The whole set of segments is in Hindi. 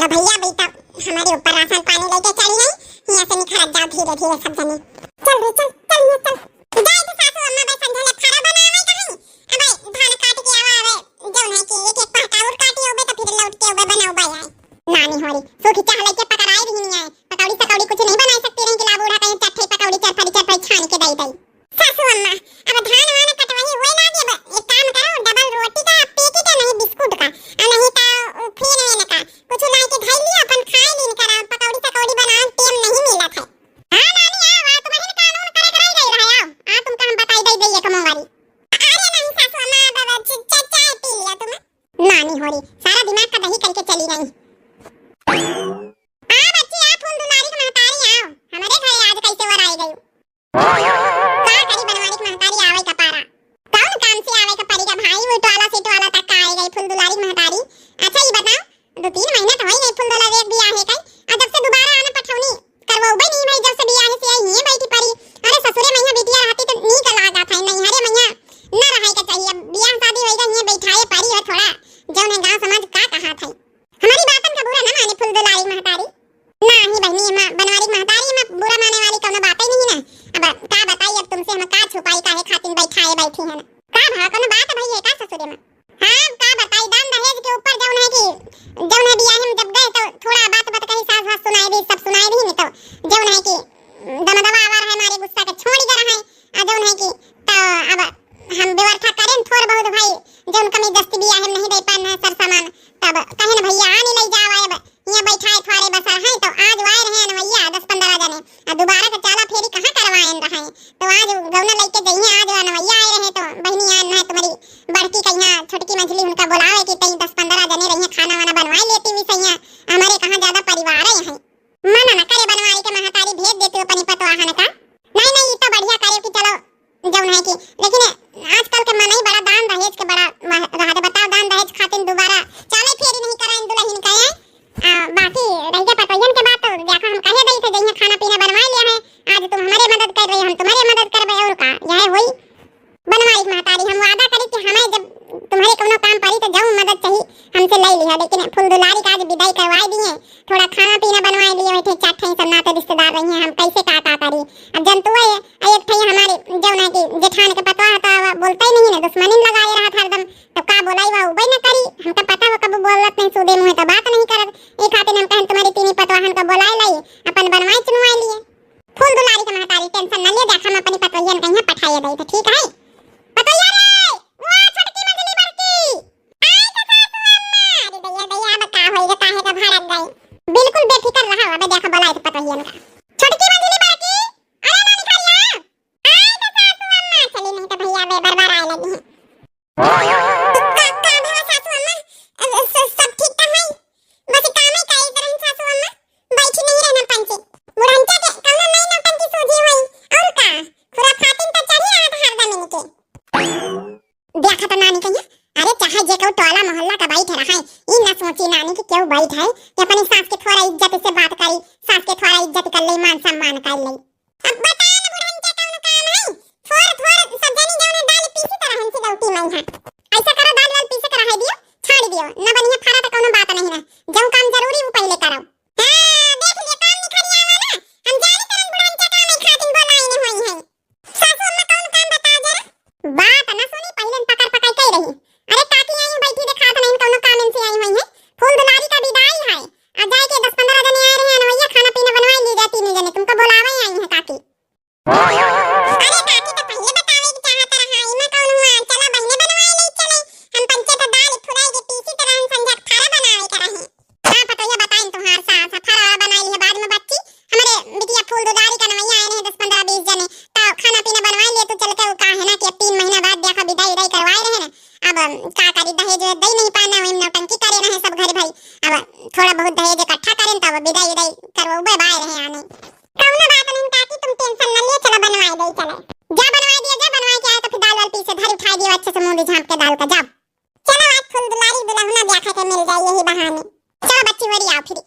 चलो भैया बेटा हमारे ऊपर राशन पानी लेके चली नहीं, यहाँ से निखर जाओ धीरे धीरे सब जने। चल रे चल चल ये चल जाए तो सासू अम्मा बे संझले खाना बनावे कहीं। अबे धान काट के आवा आवे जौन है कि एक एक पाटा और काटी होबे तो फिर लौट के होबे बनाओ बे आए नानी होरी सूखी चाह लेके पकड़ाई भी नहीं आए। पकौड़ी सकौड़ी कुछ नहीं बना सकती रही कि ला बूढ़ा कहीं चट्टे पकौड़ी चरफड़ी छान के दई दई। सासू अम्मा अब धान वान कटवाई हुए ना दे, एक काम करो डबल रोटी का पेटी का नहीं बिस्कुट का और नहीं तो फिर है ना कुछ लाई के खाई लिया अपन खाए लीन करा पकौड़ी सकौड़ी बनाने टाइम नहीं मिला था। हां नानी आ तुम्हारे कानून करे कराई गई रहा आ तुम कहां बताई दई दई कमवारी। अरे नहीं सासू अम्मा बाबा चाय पी लिया तुम नानी होरी सारा दिमाग का दही करके चली गई। आ बच्ची आ फूल दुलारी की महतारी आओ हमारे घर आज कैसे वर आई गई। का करी बनवारी की महतारी आवे का पारा कौन काम से आवे का परी का भाई वो टोला से टोला तक का आई गई फूल दुलारी की महतारी। अच्छा ये बताओ 2-3 महीने तो होई नहीं फूल दुलारी एक बियाह है कई और जब से दोबारा आना पठौनी करवाओ नहीं भाई जब से बियाह से आई है बैठी परी। अरे ससुरे मैया बेटिया रहती तो नी का लागा था नहीं हरे मैया न रहे का चाहिए बियाह शादी होई गई बैठाए परी और थोड़ा जौन है गांव समाज का कहा था हमारी बातन का बुरा ना माने फूल दुलारी महतारी ना ही बहनी मां बनवारी महतारी में बुरा माने वाली कोनो बात ही नहीं ना। अब का बताई अब तुमसे हम का छुपाई काहे खातिर बैठाए बैठी है ना का भा कोनो बात भई है का ससुरे में। हां का बताई दान दहेज के ऊपर जौन है कि जौन है बियाह में जब गए तो थोड़ा बात कही सास सास सुनाई दी सब सुनाई दी नहीं तो जौन है कि दमदमा आवा रहे हमारे गुस्सा के छोड़ के रहे आ जौन है कि तो अब हम व्यवस्था करें थोड़ा बहुत भाई जौन कमी दस्ती बियाह में नहीं दे पाना सर सामान तब कहे ना भैया आने ले जाओ अब यहाँ बैठाए थोड़े बसा है तो आज आए रहे न भैया 10-15 जने और दोबारा का चाला फेरी कहां करवाएं रहे तो आज गौना लेके जइए आज न भैया आए रहे तो बहनी आन है तुम्हारी बड़की कहिया छोटकी मछली उनका बुलावे कि तई 10-15 जने रहिए खाना वाना बनवाई लेती भी सैया हमारे कहां ज्यादा परिवार है मन न करे बनवाई के महतारी भेज देती हो अपनी पतवाहन का नहीं नहीं तो बढ़िया करे कि चलो जौन है कि लेकिन आजकल के मन ही बड़ा दान दहेज के बड़ा रहा बताओ दान दहेज खातिर दोबारा चाले फेरी नहीं कराएं दुल्हन का बाकी रह गया पतोयन के बात तो देखो हम कहे दई थे जइए खाना पीना बनवा लिया है आज तुम हमारे मदद कर रही हम तुम्हारी मदद करबे और का यह होई बनवाई महतारी हम वादा करी कि हमें जब तुम्हारे कोनो काम पड़ी तो जाऊं मदद चाहिए हमसे ले लिया लेकिन फूल दुलारी का आज विदाई करवाई दिए थोड़ा खाना पीना बनवाई लिए बैठे चाट थे सब नाते रिश्तेदार रही हैं हम कैसे का करी अब जंतु है एक थे हमारे जौन है कि जेठान के पतवा था बोलते ही नहीं ना दुश्मनी लगाए रहा था हरदम तो का बोलाई वा उबई न करी हमका पता हो कब बोलत नहीं सूदे मुंह तो बात नहीं करत एक खातिर हम कहन तुम्हारी तीनी पतवाहन का बोलाई लाई अपन बनवाई चुनवाई लिए फूल दुलारी के महतारी टेंशन न ले देख हम अपनी पतवहियन कहीं पठाए दई तो ठीक है पतवहिया रे वो छोटकी मछली बड़की आई तो सासू अम्मा अरे दैया बता होई काहे का भड़क गई बिल्कुल बेफिक्र रहा अब देख बोलाई तो पतवहियन का छोटकी मछली बड़की अरे नानी खरिया आई तो सासू अम्मा चली नहीं तो भैया बे बरबार आए लगी है नानी की क्यों बैठ है कि अपनी सास के थोड़ा इज्जत से बात करी सास के थोड़ा इज्जत कर ले मान सम्मान कर ले। अब बता ना बुढ़न के कौन काम है थोड़ सब जनी जौन दाल पीसी तरह हमसे गलती नहीं है ऐसा करो दाल वाल पीसे कर है दियो छाड़ दियो न बनिया फरा तो कोनो बात नहीं ना जो काम जरूरी वो पहले करो। हां देख लिया काम निखरिया वाला हम जानी करन बुढ़न के काम नहीं खातिन बोलाई नहीं होई है सासू अम्मा कौन काम बता जरा बात ना सुनी पहले पकड़ पकड़ के रही अरे काकी आई बैठी देखा तो नहीं कोनो काम इनसे आई हुई है फूल दुलारी का विदाई है अब जाए के 10-15 जने आ रहे हैं भैया खाना पीना बनवाई ले जाती नहीं जने तुमको बुलावे आई है काकी। अरे काकी तो पहले बतावे कि चाहत रहा है मैं कौन हुआ चला बहने बनवाई ले चले हम पंचे तो दाल फुलाई के पीसी तरह हम संजा खाना बनावे कर रहे हां पतोया बताइन तुम्हार सास खाना बनाई है बाद में बच्ची हमारे बिटिया फूल दुलारी का नवैया आए हैं 10-15-20 जने तो खाना पीना बनवाई ले तो चल के का है ना कि 3 महीना बाद देखा विदाई विदाई करवाए रहे ना अब का करी दहेज दे नहीं पाना हम नौटंकी करे रहे सब घर भाई अब थोड़ा बहुत दहेज इकट्ठा करें तब विदाई विदाई करवाओ बाय रहे आने कौनो बात नहीं काकी तुम टेंशन न ले चलो बनवाई दे चले जा बनवाई दिया जा बनवाई के आए तो फिर दाल वाल पीछे धर उठा दियो अच्छे से मुंह झांप के दाल का जाओ चलो आज फूल दुलारी दुल्हना ब्याह के मिल जाए यही बहाने चलो बच्ची वरी आओ फिर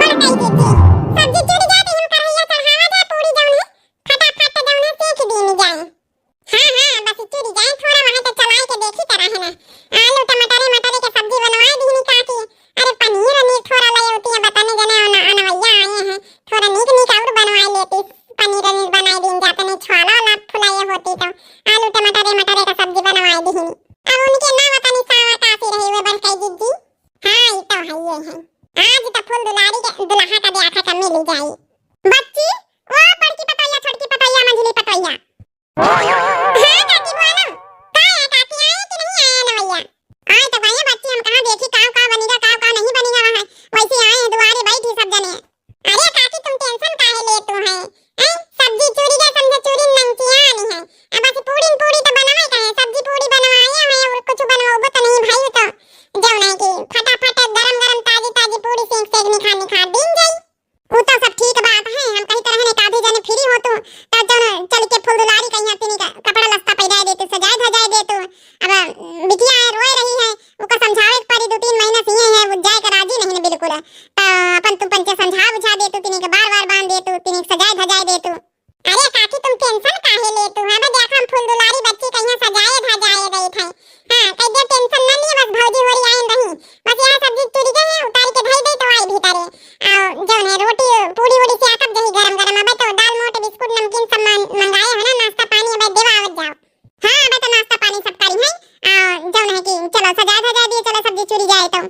बड़ कही दीजिए सब्जी चढ़ जाती हम करैया चढ़ावा दे पूरी जाऊं है फटाफट जाऊं है सेक दी नहीं जाए हां बस चढ़ जाए थोड़ा वहां तक चलाए के देखी तरह है ना आलू टमाटर मटर के सब्जी बनवाई दी नहीं काकी अरे पनीर थोड़ा ले होती है लिए हैं। आज तो फूल दुलारी के दुल्हा का ब्याह का मिल जाई। बच्ची ओ बड़की पतैया छोटकी पतैया मंझली पतैया। हां काकी बोलो का है काकी आए कि नहीं आए नवैया? आए तो गए बच्ची, हम कहां देखी काव का बनेगा काव नहीं बनेगा वहां, वैसे आए हैं दुआरे बैठी सब जने। अरे काकी तुम टेंशन काहे लेते हो हैं? सब्जी चूरी का समझ चूरी नंकिया नहीं है। अब ऐसे पूरी तो बनावे का है, सब्जी पूरी बनवाया है और कुछ बनवाओगे तो नहीं भाई, तो जो नहीं कि फटाफट गरम ताजी पूरी सेक नहीं खा दिन जाई। वो तो सब ठीक बात है, हम कहीं तरह ने काफी जने फ्री हो तो जो चल के फूल दुलारी कहीं तिनी का कपड़ा लस्ता पहना दे तो सजाए धजाए दे तो। अब बिटिया रोए रही है, उसका समझावे परी 2-3 महीना सिए है, वो जाए का राजी नहीं बिल्कुल। तो अपन तुम पंचे समझा बुझा दे तो तिनी के बार बांध दे तो तिनी सजाए धजाए दे तो। अरे काकी तुम टेंशन काहे लेते हो? अब देखो हम फूल दुलारी बच्ची कहीं सजाए धजाए गई थे। हां कई दे टेंशन ना लिए, बस भौजी होरी आइन रही, बस यहां सब्जी चूरी गए हैं उतार के धई दे तो आई भीतरे। और जो है रोटी पूरी वोड़ी से आकब दही गरम अब तो दाल मोट बिस्कुट नमकीन सब मंगाए है ना, नाश्ता पानी अब देवा आवत जाओ। हां अब तो नाश्ता पानी सब करी है। जो है कि चलो सजा धजा दिए, चलो सब्जी चूरी जाए तो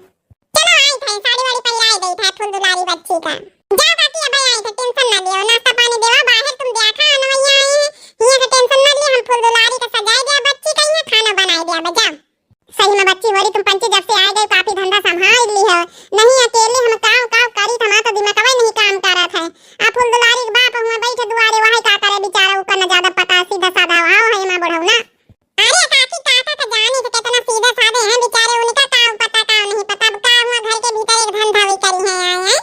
चलो आई थे, साड़ी वाड़ी पहन आई गई था फूल दुलारी बच्ची का। जाओ काकी अब आई थे, टेंशन ना लियो, नाश्ता पानी देवा बाहर तुम देखा नवैया आए हैं, ये का टेंशन ना लिए, हम फूल दुलारी का सजाए दिया बच्ची का, यहाँ खाना बनाए दिया बजाओ। सही में बच्ची होरी तुम पंची जब से आ गए काफी धंधा संभाल ली है, नहीं अकेले हम काव करी थमा तो दिमाग कभी नहीं काम कर रहा था। आ फूल दुलारी के बाप हुआ बैठे दुआरे वही का करे बेचारा, ऊपर न ज्यादा पता, सीधा साधा आओ है मां बढ़ऊ ना। अरे काकी काका तो जाने से कितना सीधे साधे हैं बेचारे, उनका काव पता काव नहीं पता, का हुआ घर के भीतर एक धंधा भी करी है आए हैं।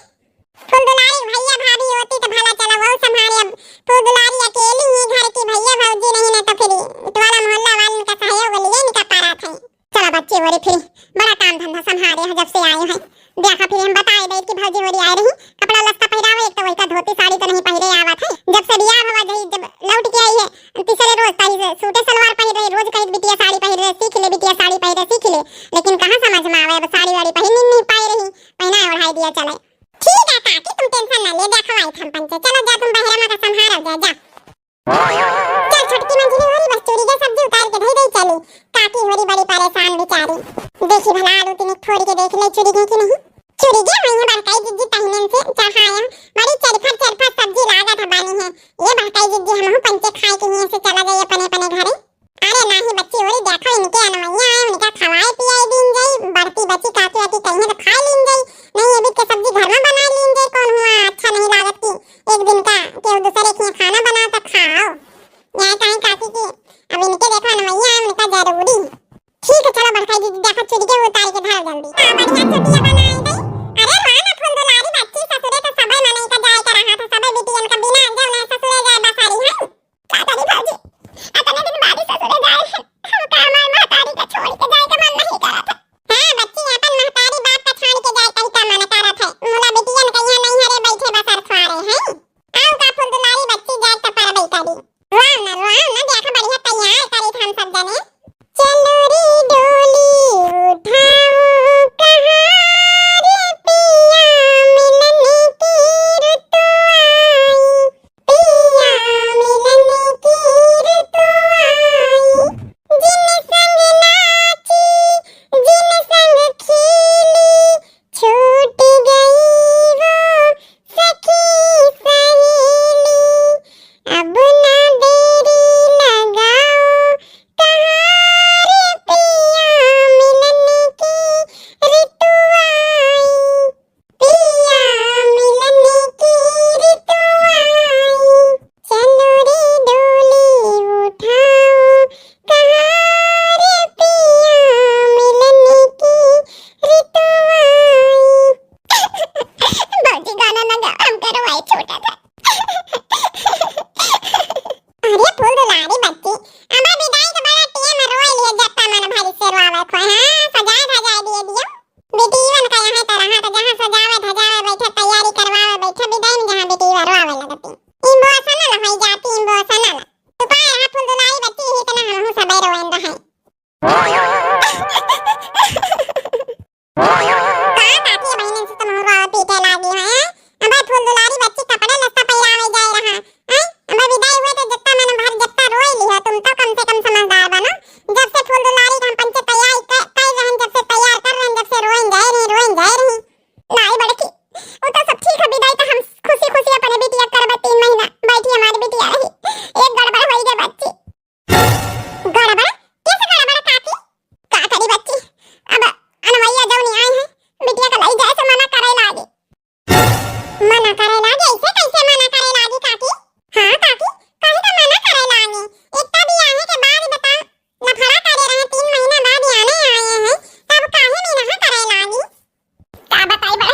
फूल दुलारी भैया भाभी होती तो भला चला वो संभाले, अब फूल दुलारी अकेली ही घर की भैया भौजी नहीं ना तो फिर टोला मोहल्ला वालों का सहयोग लिए नहीं कर पा रहा था। चला बच्चे होरी फिर बड़ा काम धंधा संभाले हैं जब से आए हैं। देखा फिर हम बताए दे कि भौजी होरी आए रही, कपड़ा लस्ता पहरावे, एक तो वही का धोती साड़ी तो नहीं पहरे आवा था, जब से बियाह हुआ जब लौट के आई है तीसरे रोज पहले सूटे सलवार पहरे, रोज कहीं बिटिया साड़ी पहरे सीख ले, बिटिया साड़ी पहरे सीख ले, लेकिन कहां समझ में आवे, अब साड़ी वाड़ी पहन नहीं पाई रही, पहना ओढ़ाई दिया चले। ठीक है काकी तुम टेंशन ना ले, देखो आई हम पंचे, चलो जा तुम बहरा में का संभाल जा चल छोटकी मंझली होरी बस चूरी का सब्जी उतार के धई चली। काकी होरी बड़ी परेशान बेचारी, देखी भला आलू तिनी फोड़ के देख ले चूरी गई कि नहीं, चूरी गई है बड़काई जिज्जी पहनन से चढ़ाया, बड़ी चरफट सब्जी लागत बानी है, ये बड़काई जिज्जी हम पंचे खाए के यहां से चला गई अपने घरे। अरे नहीं बच्ची होरी देखो इनके अनवैया आए, उनका खवाए पियाए दिन जाई, बढ़ती बच्ची काकी आती कहीं तो खा लीन जाई, नहीं ये भी के सब्जी घर में बना लीन जाई, कौन हुआ अच्छा नहीं लागत की एक दिन का के दूसरे के खाना बना तो खाओ। यहां कहीं काकी की अब इनके देखो अनवैया आए, उनका जरूरी। ठीक है चलो बड़काई दीदी देखो चूड़ी के उतार के धर जल्दी। हां बढ़िया चूड़ियां बनाई गई। अरे मां ना फूल दुलारी बच्ची ससुरे का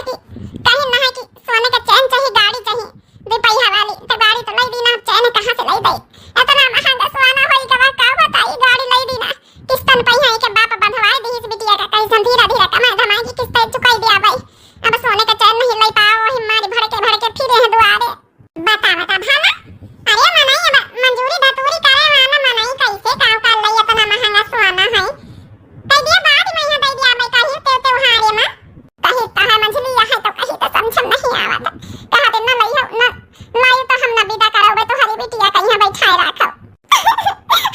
कि कहीं ना है कि सोने का चैन चाहिए, गाड़ी चाहिए दे पहिया वाली, तो गाड़ी तो लई दी ना, चैन कहां से लई दे? इतना महंगा सोना होई के का बताई, गाड़ी लई दी ना, किस्तन पहिया के बाप बंधवाए दी इस बिटिया का, कहीं धीरे धीरे कमाई धमाई की किस्त चुकाई दिया भाई। अब सोने का चैन नहीं लई पाओ, हिम्मत भड़ के फिरे हैं दुआरे। बता भाला, अरे मनाई मंजूरी धतूरी करे वाला मनाई कैसे काव का लई इतना महंगा सोना है? कह दिया बाद में यहाँ दे दिया मैं, कहीं त्योहारे में कहीं कहा मंझली है तो कहीं तो समझ नहीं आवत, कहा दिन ना लई हो ना लई तो हम ना विदा करोगे तो हरी बिटिया कहीं बैठाए रखो।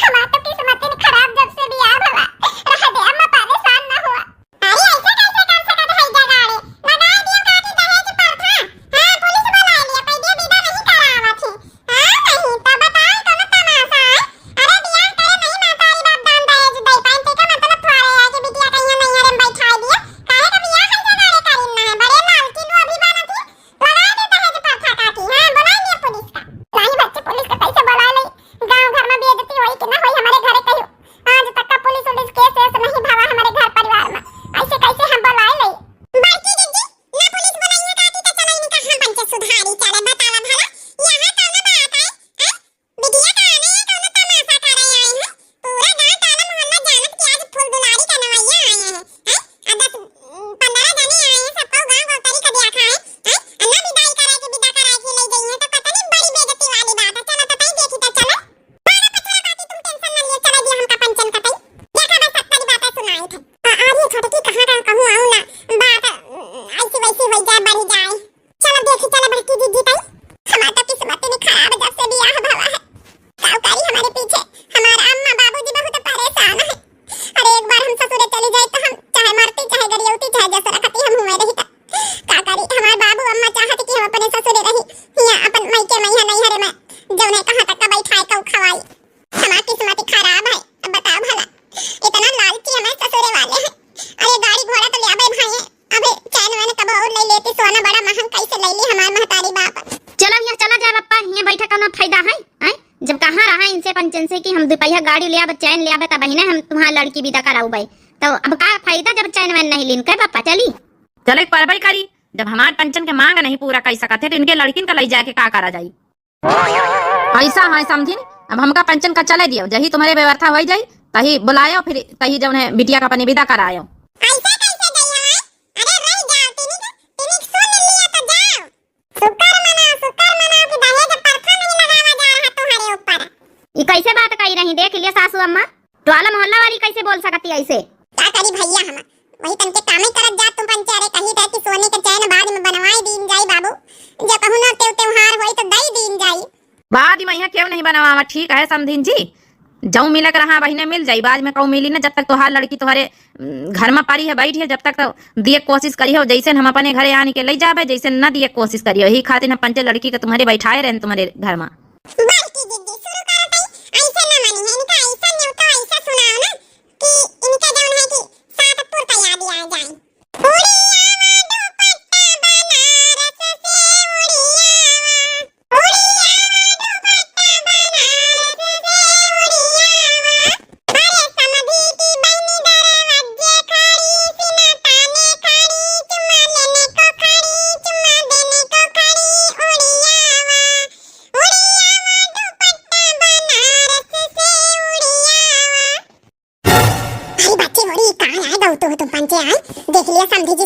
हमार तो किस्मत ही खराब जब से बियाह भला रह दे, अम्मा परेशान ना हुआ। अरे ऐसे कैसे कर सकत है जगाड़े लगा दिया काकी दहेज पर था। हां पुलिस बुला लिया, कह दिया विदा नहीं करावत है। हां नहीं तो बताओ तो ना तमाशा है। अरे बियाह करे नहीं मातारी बाप दान दहेज दे पाइन, ते का मतलब थोड़े है कि बिटिया कहीं नहीं अरे बैठाई दिया, काहे का बियाह है जगाड़े करिन ना है, बड़े लाल किलो अभी बना थी लगा दे दहेज पर था काकी। हां बुला लिया पुलिस का, नहीं बच्चे पुलिस का कैसे बुला ले, गांव घर में बेइज्जती होई कि ना होई हमारे घरे कहियो, आज तक का पुलिस केस नहीं भरा हमारे घर परिवार में, ऐसे कैसे हम बुलाए ले? बड़की दीदी ना पुलिस बुलाई है काकी तो चलो इनका हम पंचायत सुधारी चले, बतावा भला यहां तो ना बात है। बिटिया का आने है तो ना तमाशा करे आए हैं, पूरा गांव ताला मोहल्ला जानत कि आज फूल दुलारी का नवैया आए हैं। अब 10-15 जने आए हैं, सबको गांव गौतरी का दिया खाए अन्ना विदाई करे के विदा कराए के ले गई है, तो पता नहीं बड़ी बेइज्जती वाली बात है। चलो तो तई देखी तो चलो बारा पछला बाकी तुम टेंशन ना लिए, चला दिया हमका पंचन का तई देखा बस सत्तरी बातें सुनाई थे। आज ये छोटे की कहां का कहूं आऊं ना बात ऐसी वैसी हो जाए बढ़ी जाए। चलो देखी चलो बड़की दीदी तई हमार तो किस्मत ही खराब जब से बियाह भला है, काउकारी हमारे पीछे हमारा अम्मा बाबूजी बहुत परेशान है। अरे एक बार हम ससुरे चले जाए तो हम चाहे मरती चाहे गरियौती चाहे जैसे रखती हम हुए रही, काकारी हमारे बाबू अम्मा चाहत कि हम अपने ससुरे रही हिया अपन मायके में यहाँ नहीं हरे में जौने कहां तक का बैठाए कौ खवाई। हमारी किस्मत खराब है, अब बता भला इतना लालची हमारे ससुरे वाले हैं। अरे गाड़ी घोड़ा तो ले आबे भाई, अबे चैन वैन कब और ले लेती, सोना बड़ा महंग कैसे ले ली हमार महतारी बाप। चलो यहाँ चला जा बप्पा, यहाँ बैठा करना फायदा है हैं? जब कहाँ रहा इनसे पंचन से कि हम दुपहिया गाड़ी ले आवे चैन ले आवे तब ही हम तुम्हारा लड़की विदा कराऊ भाई, तो अब का फायदा जब चैन वैन नहीं लीन कर पापा। चली चले परबई करी, जब हमार पंचन के मांग नहीं पूरा कर सकत है तो इनके लड़किन का ले जाके का करा जाई? ऐसा है समझिन, अब हमका पंचन का चले दियो, जही तुम्हारे व्यवस्था हो जाई तही बुलायो, फिर तही जब है बिटिया का अपनी विदा करायो। ऐसा कैसे गई है? अरे रह जाओ तिनी सुन लिया तो जाओ, शुक्र मनाओ कि दहेज परथा नहीं लगावा जा रहा तुम्हारे ऊपर। ये कैसे बात कही रही देख लिया सासू अम्मा, टोला मोहल्ला वाली कैसे बोल सकती ऐसे? का करी भैया हम वही तनके कामे करत जा तुम पंचारे कही था कि सोने के चैन बाद में बनवाई दीन जाई बाबू, जो कहूं ना त्योहार होई तो दई दीन जाई। बाद में यहाँ क्यों नहीं बनवावा? ठीक है समधिन जी, जऊ मिलक रहा वही मिल जाई, बाद में कहूँ मिली ना, जब तक तोहार लड़की तुम्हारे घर में पड़ी है बैठी है, जब तक तो दिए कोशिश करी हो, जैसे हम अपने घरे आने के ले जावे जैसे न दिए कोशिश करियो, यही खातिर हम पंचे लड़की के तुम्हारे बैठाए रहे तुम्हारे घर में। बड़की दीदी शुरू करो तई, ऐसे ना मानी है इनका, ऐसा नहीं तो ऐसा सुनाओ ना कि इनका जौन है कि सात पुरता याद आ जाए। उड़ियावा दुपट्टा बनारस से उड़ियावा, उड़ियावा दुपट्टा बनारस से उड़ियावा, अरे समधी की बहनी दरवाजे खड़ी, सीना ताने खड़ी, चुम्मा लेने को खड़ी, चुम्मा देने को खड़ी, उड़ियावा दुपट्टा बनारस से उड़ियावा। अरे बच्चे मोरी कहाँ आए गौ तुम पंचे आए, देख लिया समधी जी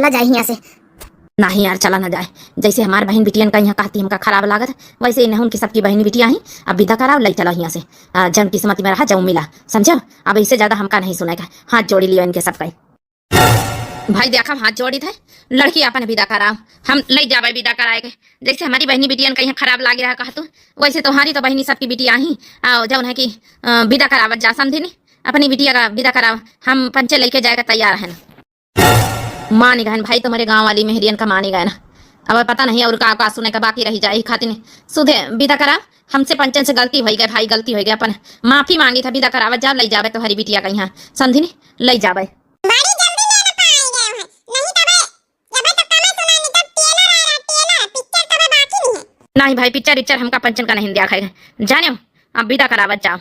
चला जाए यहाँ से। नहीं यार, चला ना जाए। जैसे हमार बहन बिटियन का यहाँ कहती हमका खराब लागत, वैसे इन्हें उनकी सबकी बहन बिटिया ही अब विदा कराओ, ले चलो यहाँ से। जन किस्मत में रहा जऊ मिला, समझो। अब इससे ज्यादा हमका नहीं सुनेगा। हाथ जोड़ी लियो इनके सबका। भाई देखा, हाथ जोड़ी थे, लड़की अपन विदा कराओ, हम ले जावे विदा कराएगे। जैसे हमारी बहनी बिटियन का यहाँ खराब लागे रहा कहा, वैसे तुम्हारी तो बहनी सबकी बिटिया ही आओ जौन है कि विदा करावत जा, समझी नहीं। अपनी बिटिया का विदा कराओ, हम पंचे लेके जाएगा तैयार है ना। मानी गए भाई, तुम्हारे गाँव वाली मेहरियन का मानी गए ना। अब पता नहीं और का सुने का बाकी रही जाए खातिर सुधे विदा करा। हमसे पंचन से गलती हो गई भाई, गलती हो गई। अपन माफी मांगी था, विदा करावत जाओ, ले जावे तुम्हारी बिटिया का यहाँ, समझी नहीं, ले जावे। बड़ी जल्दी लेना पाई गए हो, नहीं तबे जब तक मैं सुना नहीं तब टेलर आ रहा, टेलर पिक्चर तबे बाकी नहीं है। नहीं भाई, पिक्चर हमका पंचन का नहीं दिया खाएगा, जाने अब विदा करावत जाओ।